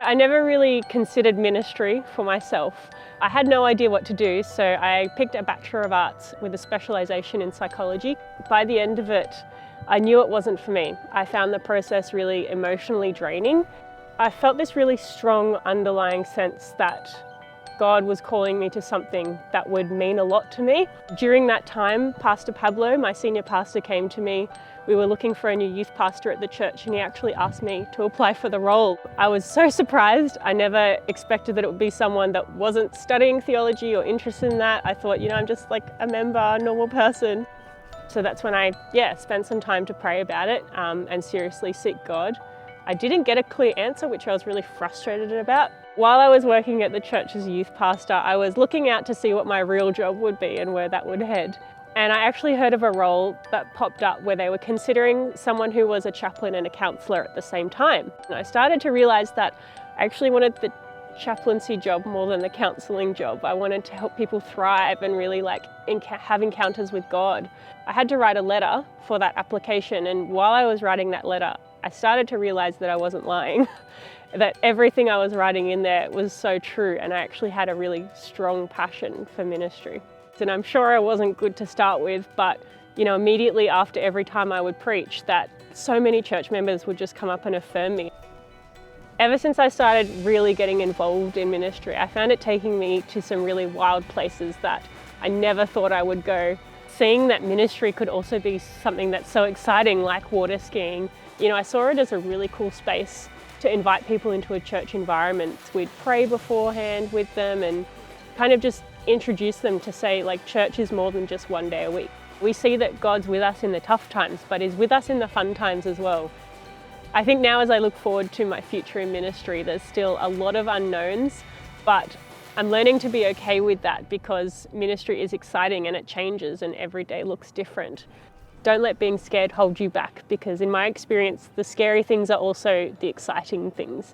I never really considered ministry for myself. I had no idea what to do, so I picked a Bachelor of Arts with a specialisation in psychology. By the end of it, I knew it wasn't for me. I found the process really emotionally draining. I felt this really strong underlying sense that God was calling me to something that would mean a lot to me. During that time, Pastor Pablo, my senior pastor, came to me. We were looking for a new youth pastor at the church and he actually asked me to apply for the role. I was so surprised. I never expected that it would be someone that wasn't studying theology or interested in that. I thought, I'm just like a member, a normal person. So that's when I spent some time to pray about it and seriously seek God. I didn't get a clear answer, which I was really frustrated about. While I was working at the church as a youth pastor, I was looking out to see what my real job would be and where that would head. And I actually heard of a role that popped up where they were considering someone who was a chaplain and a counsellor at the same time. And I started to realise that I actually wanted the chaplaincy job more than the counselling job. I wanted to help people thrive and really have encounters with God. I had to write a letter for that application, and while I was writing that letter, I started to realise that I wasn't lying, that everything I was writing in there was so true, and I actually had a really strong passion for ministry. And I'm sure I wasn't good to start with, but immediately after every time I would preach, that so many church members would just come up and affirm me. Ever since I started really getting involved in ministry, I found it taking me to some really wild places that I never thought I would go. Seeing that ministry could also be something that's so exciting, like water skiing. I saw it as a really cool space to invite people into a church environment. We'd pray beforehand with them and kind of just introduce them to say, church is more than just one day a week. We see that God's with us in the tough times, but is with us in the fun times as well. I think now as I look forward to my future in ministry, there's still a lot of unknowns, but I'm learning to be okay with that because ministry is exciting and it changes and every day looks different. Don't let being scared hold you back, because in my experience, the scary things are also the exciting things.